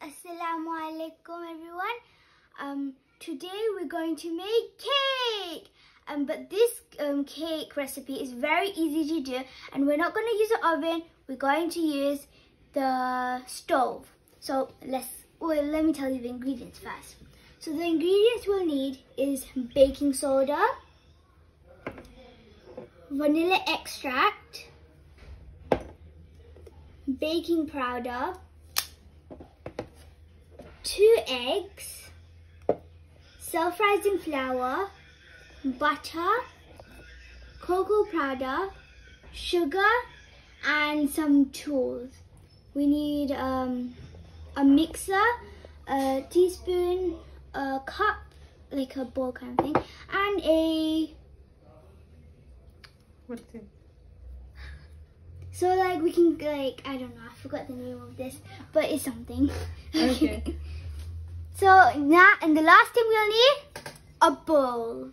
Assalamu alaikum everyone. Today we're going to make cake. But this cake recipe is very easy to do, and we're not going to use the oven. We're going to use the stove. So let me tell you the ingredients first. So the ingredients we'll need is baking soda, vanilla extract, baking powder, 2 eggs, self-rising flour, butter, cocoa powder, sugar, and some tools. We need a mixer, a teaspoon, a cup, like a bowl kind of thing, and a... What's it? So like we can like, I don't know, I forgot the name of this, but it's something. Okay. So now, and the last thing we'll need, a bowl.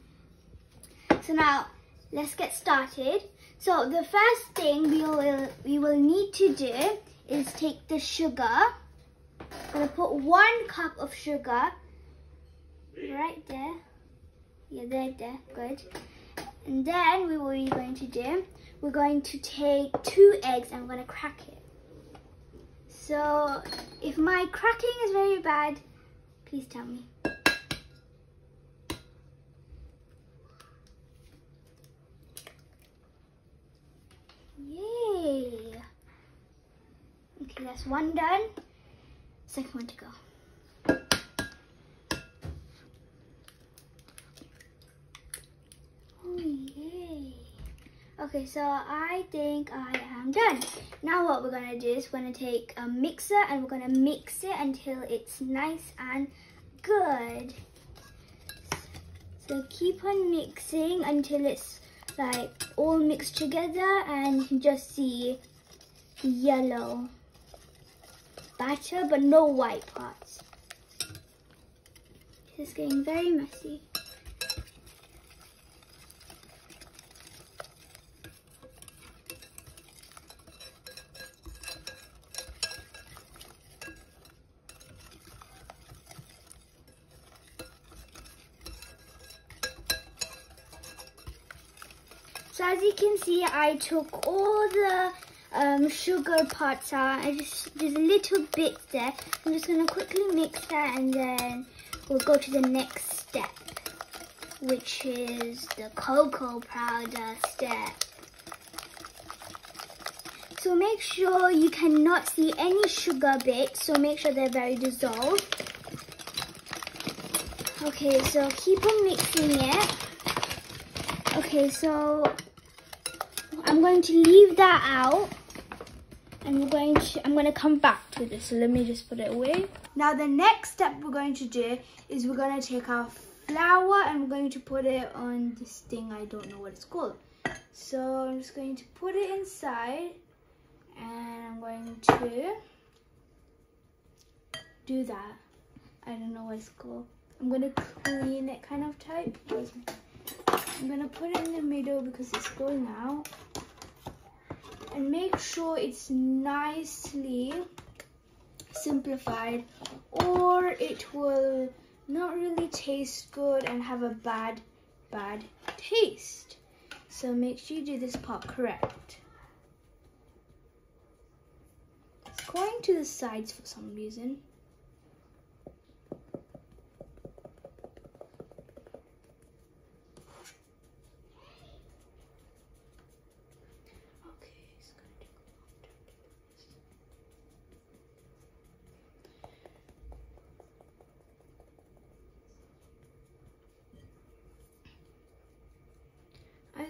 So now, let's get started. So the first thing we will need to do is take the sugar. I'm gonna put 1 cup of sugar right there. Yeah, there, good. And then what we're going to do, we're going to take 2 eggs and I'm gonna crack it. So if my cracking is very bad, please tell me. Yay! Okay, that's 1 done. Second one to go. Oh, yay. Okay, so I think I am done. Now what we're gonna do is we're gonna take a mixer and we're gonna mix it until it's nice and good. So keep on mixing until it's like all mixed together and you can just see yellow batter but no white parts. It's getting very messy. So as you can see, I took all the sugar parts out. There's little bits there. I'm just going to quickly mix that and then we'll go to the next step, which is the cocoa powder step. So make sure you cannot see any sugar bits, so make sure they're very dissolved. Okay, so keep on mixing it. Okay, so I'm going to leave that out and I'm going to come back to this. So let me just put it away. Now the next step we're going to do is we're going to take our flour and we're going to put it on this thing. I don't know what it's called. So I'm just going to put it inside and I'm going to do that. I don't know what it's called. I'm going to clean it kind of tight. I'm going to put it in the middle because it's going out. And make sure it's nicely simplified or it will not really taste good and have a bad taste. So make sure you do this part correct. It's going to the sides for some reason.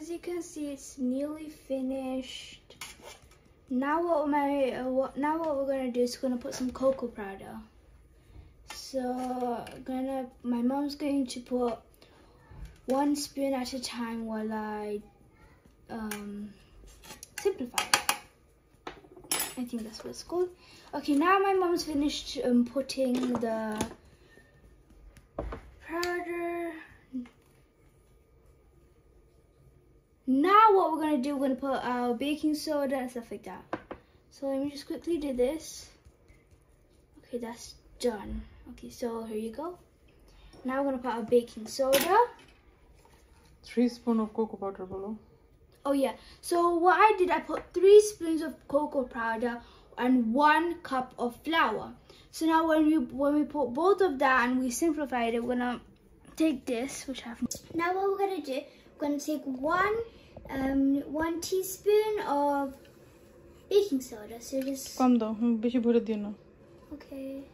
As you can see, it's nearly finished. Now what we're gonna do is we're gonna put some cocoa powder. So my mom's going to put 1 spoon at a time while I simplify it. I think that's what it's called. Okay, now my mom's finished putting the powder. Now what we're going to do, we're going to put our baking soda and stuff like that. So let me just quickly do this. Okay, that's done. Okay, so here you go. Now we're gonna put our baking soda. 3 spoons of cocoa powder, bolo. Oh yeah, so what I did, I put 3 spoons of cocoa powder and 1 cup of flour. So now when we put both of that and we simplified it, we're gonna take this, which I have. Now what we're gonna do, we're gonna take 1 teaspoon of baking soda. So just Come down, beshi bhore diyo na. okay.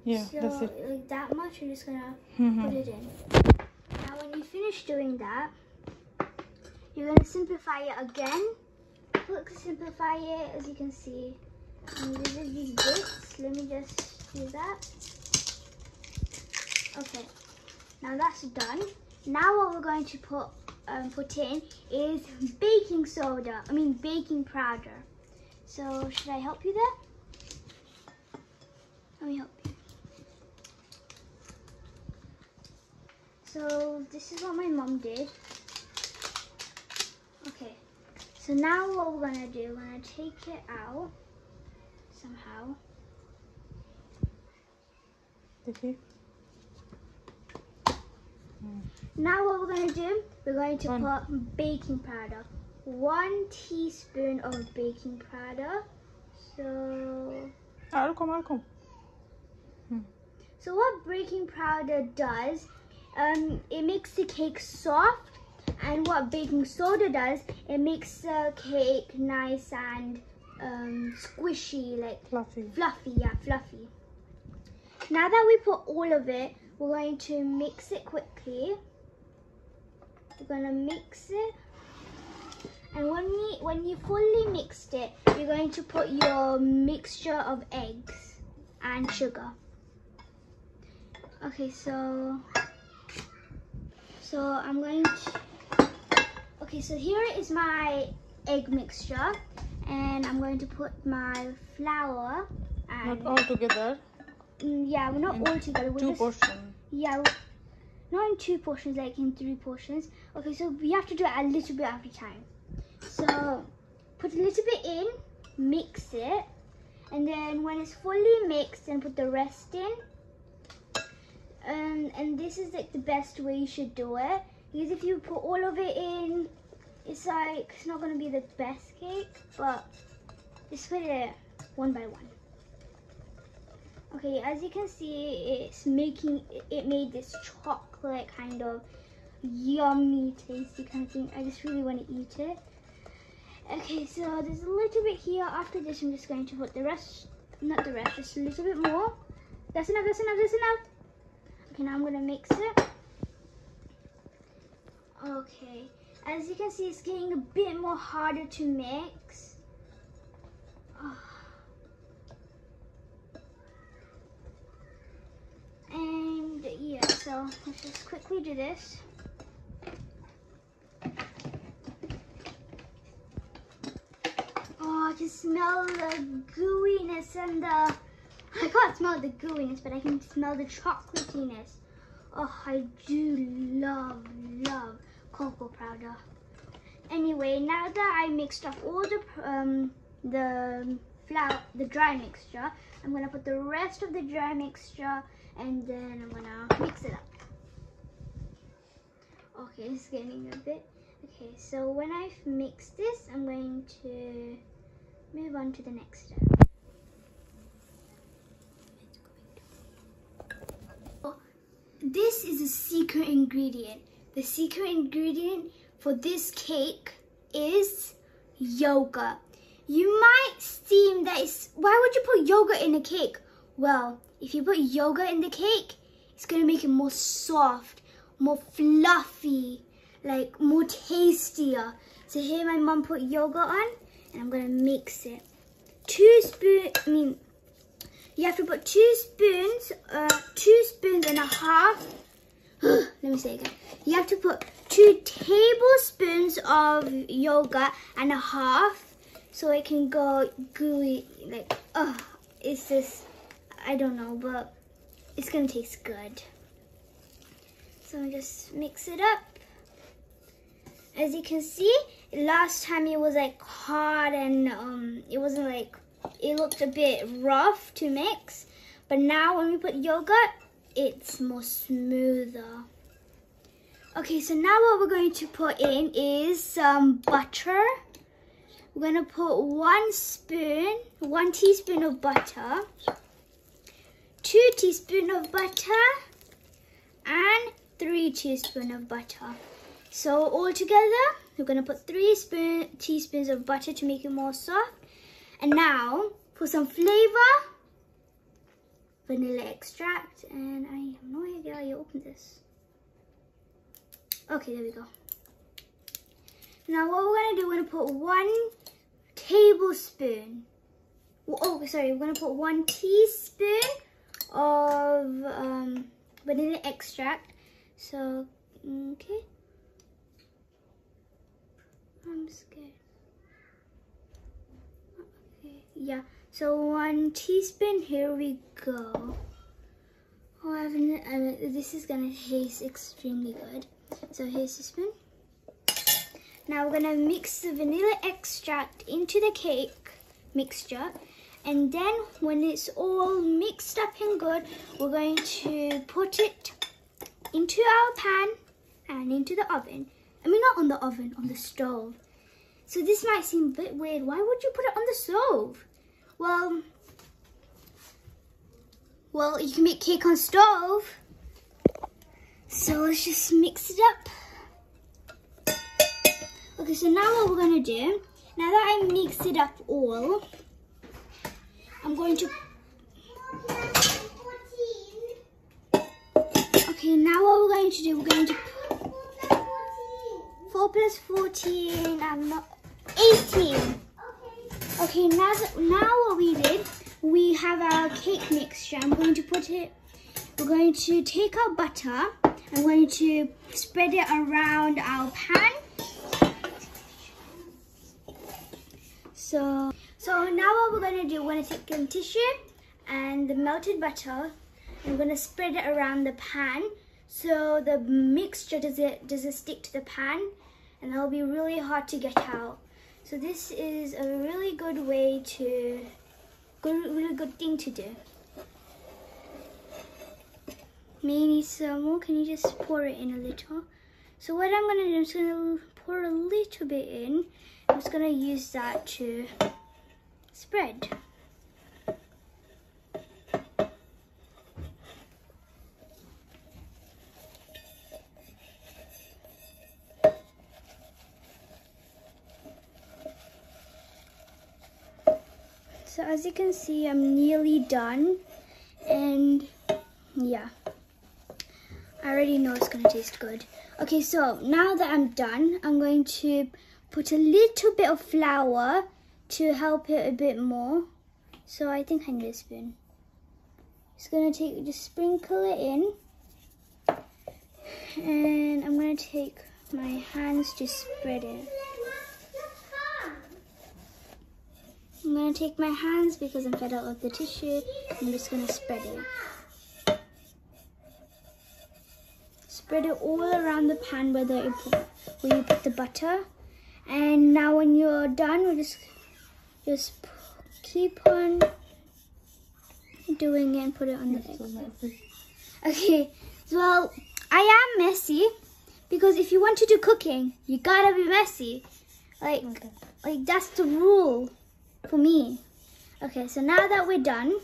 Yeah, So that's it. like that much, we're just gonna put it in. Now when you finish doing that, you're gonna simplify it again. Look, simplify it, as you can see. And there's these bits. Let me just do that. Okay, now that's done. Now what we're going to put in is baking soda. I mean baking powder. So should I help you there? Let me help you. So this is what my mom did. Okay, so now what we're gonna do, we're gonna take it out somehow. Okay. Now what we're gonna do, we're going to put baking powder. 1 teaspoon of baking powder. So I'll come. So what baking powder does, it makes the cake soft, and what baking soda does, it makes the cake nice and squishy, like Fluffy. Fluffy. Now that we put all of it, we're going to mix it quickly. We're gonna mix it, and when you fully mixed it, you're going to put your mixture of eggs and sugar. Okay, so I'm going to. Okay, so here is my egg mixture, and I'm going to put my flour. And Not all together. Yeah, we're not all together. We're 2 portions. Yeah, not in 2 portions, like in 3 portions. Okay, so we have to do it a little bit at a time. So put a little bit in, mix it, and then when it's fully mixed, then put the rest in. And this is like the best way you should do it, because if you put all of it in, it's not gonna be the best cake, but just put it one by one. Okay, as you can see, it made this chocolate kind of yummy, tasty kind of thing. I just really want to eat it. Okay, so there's a little bit here. After this, I'm just going to put just a little bit more. That's enough. Okay, now I'm going to mix it. Okay, as you can see, it's getting a bit more harder to mix. And yeah, so let's just quickly do this. Oh, I can smell the gooiness and I can't smell the gooiness, but I can smell the chocolatiness. Oh, I do love cocoa powder. Anyway, now that I mixed up all the flour, the dry mixture, I'm gonna put the rest of the dry mixture, and then I'm gonna mix it up. Okay, it's getting a bit. Okay, so when I've mixed this, I'm going to move on to the next step. This is a secret ingredient. The secret ingredient for this cake is yogurt. You might seem that why would you put yogurt in a cake? Well, if you put yogurt in the cake, it's gonna make it more soft, more fluffy, like more tastier. So here my mom put yogurt on, and I'm gonna mix it. You have to put 2 spoons, 2 spoons and a half. Let me say it again. You have to put 2 tablespoons of yogurt and a half, so it can go gooey. Like, it's just, I don't know, but it's gonna taste good. So just mix it up. As you can see, last time it was like hard and it wasn't like, it looked a bit rough to mix. But now when we put yogurt, it's more smoother. Okay, so now what we're going to put in is some butter. We're going to put 1 teaspoon of butter, 2 teaspoons of butter, and 3 teaspoons of butter. So all together, we're going to put 3 teaspoons of butter to make it more soft. And now, for some flavor, vanilla extract. And I have no idea how you open this. Okay, there we go. Now what we're going to do, we're going to put 1 tablespoon. Oh, sorry, we're going to put 1 teaspoon of vanilla extract. So, okay. I'm scared. Okay, yeah. So 1 teaspoon, here we go. Oh, this is gonna taste extremely good. So here's the spoon. Now we're gonna mix the vanilla extract into the cake mixture. And then when it's all mixed up and good, we're going to put it into our pan and into the oven. I mean, not on the oven, on the stove. So this might seem a bit weird. Why would you put it on the stove? Well, you can make cake on stove. So let's just mix it up. Okay, so now what we're gonna do, now that I mixed it up all, I'm going to... Okay, now what we're going to do, we're going to... 4 plus 14, I'm not... 18. Okay, now what we did, we have our cake mixture. I'm going to put it... We're going to take our butter. I'm going to spread it around our pan. So now what we're going to do, we're going to take some tissue and the melted butter. I'm going to spread it around the pan so the mixture doesn't stick to the pan, and that'll be really hard to get out. So this is a really good way to, really good thing to do. May need some more. Can you just pour it in a little? So what I'm going to do, I'm just going to pour a little bit in. I'm just going to use that to spread. So as you can see, I'm nearly done, and yeah, I already know it's going to taste good. Okay, so now that I'm done, I'm going to put a little bit of flour to help it a bit more. So I think I need a spoon. Just going to just sprinkle it in, and I'm going to take my hands to spread it. I'm going to take my hands because I'm fed up with the tissue. I'm just going to spread it. Spread it all around the pan where you put the butter. And now when you're done, we'll just keep on doing it and put it on the egg. Okay, well, I am messy because if you want to do cooking, you gotta be messy. Like that's the rule. For me. Okay, so now that we're done,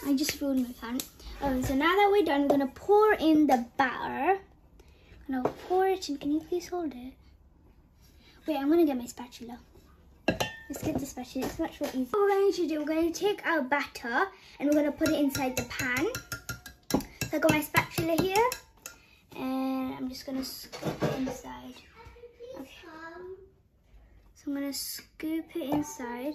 I just ruined my pan. So now that we're done, we're gonna pour in the batter. I'm gonna pour it in. Can you please hold it? Wait, I'm gonna get my spatula. Let's get the spatula. It's much more easier. What we're going to do, we're going to take our batter and we're gonna put it inside the pan. So I got my spatula here, and I'm just gonna scoop it inside. Okay. So I'm going to scoop it inside.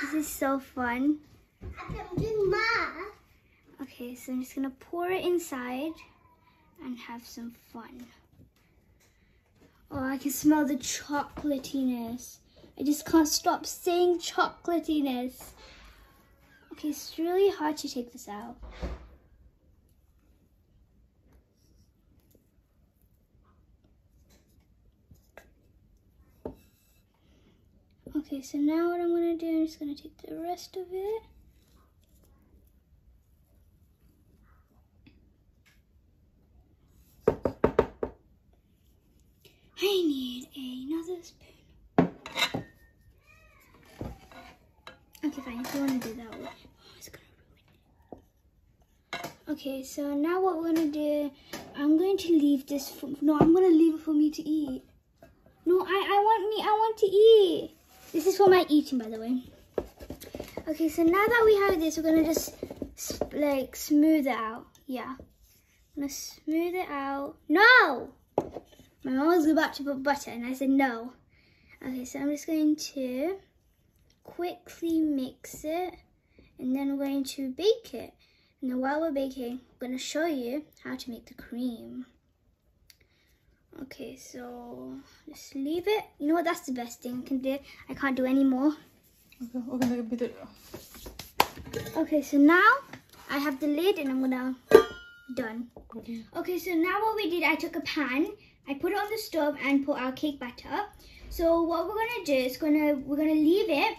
This is so fun. Okay, so I'm just going to pour it inside and have some fun. Oh, I can smell the chocolatiness. I just can't stop saying chocolatiness. Okay, it's really hard to take this out. Okay, so now what I'm gonna do, I'm just gonna take the rest of it. I need another spoon. Okay, fine, if you wanna do that one. Oh, it's gonna ruin it. Okay, so now what we're gonna do, I'm going to leave this for, no, I'm gonna leave it for me to eat. No, I want to eat. This is for my eating, by the way. Okay, so now that we have this, we're gonna just like smooth it out. Yeah, I'm gonna smooth it out. No, my mom was about to put butter, and I said no. Okay, so I'm just going to quickly mix it, and then we're going to bake it. And then while we're baking, I'm gonna show you how to make the cream. Okay, so just leave it. You know what? That's the best thing I can do. I can't do any more. Okay, Okay, so now I have the lid and I'm gonna done. Okay, so now what we did, I took a pan, I put it on the stove and put our cake batter. So what we're gonna do is we're gonna leave it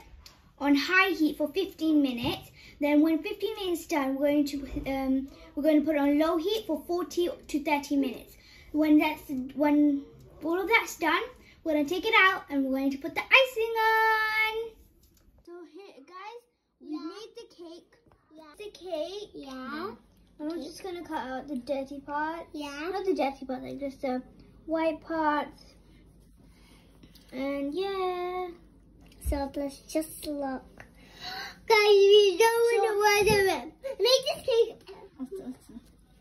on high heat for 15 minutes. Then when 15 minutes done, we're going to put it on low heat for 40 to 30 minutes. When all of that's done, we're gonna take it out and we're going to put the icing on. So here, guys, we made the cake. Yeah. The cake. Yeah. And we're just gonna cut out the dirty part. Yeah. Not the dirty part, like just the white parts. And yeah. So let's just look. Guys, we don't want to make this cake.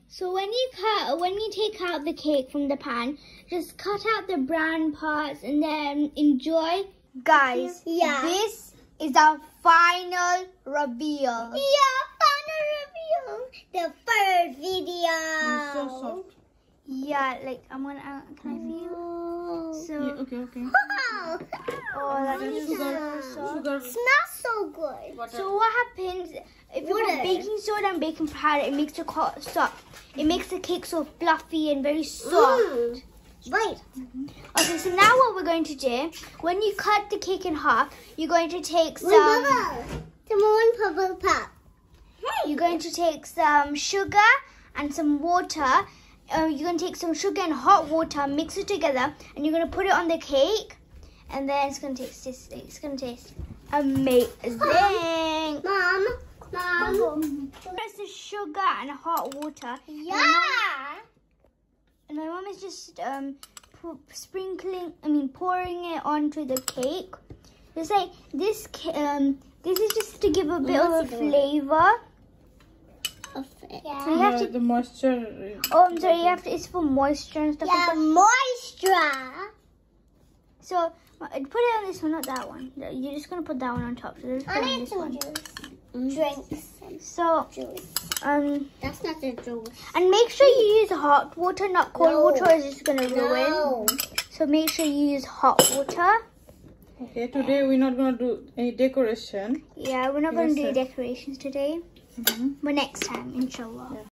So when you take out the cake from the pan, just cut out the brown parts and then enjoy. Guys, this is our final reveal. Yeah, final reveal. The first video. It's so soft. Yeah, like I'm gonna. Can I feel? So. Yeah, okay. Wow. Oh, that is sugar. Smells so good. Butter. So what happens if you put baking soda and baking powder? It makes the soft. It makes the cake so fluffy and very soft. Right. Okay, so now what we're going to do, when you cut the cake in half, you're going to take some. You're going to take some sugar and some water. You're going to take some sugar and hot water, mix it together, and you're going to put it on the cake. And then it's going to taste this. It's going to taste amazing. Mom. Press the sugar and hot water. Yeah. And my mom is just pouring it onto the cake. Just like this. This is just to give a bit of a flavor. Yeah. So you have to, the moisture. Oh, I'm sorry. It's for moisture and stuff. Yeah, moisture. So put it on this one, not that one. You're just gonna put that one on top. So just put on this one. Drinks. So that's not the juice. And make sure you use hot water, not cold water, or it's just gonna ruin. So make sure you use hot water. Okay, today we're not gonna do any decoration. Yeah, we're not gonna do decorations today. But next time, inshallah. Yeah.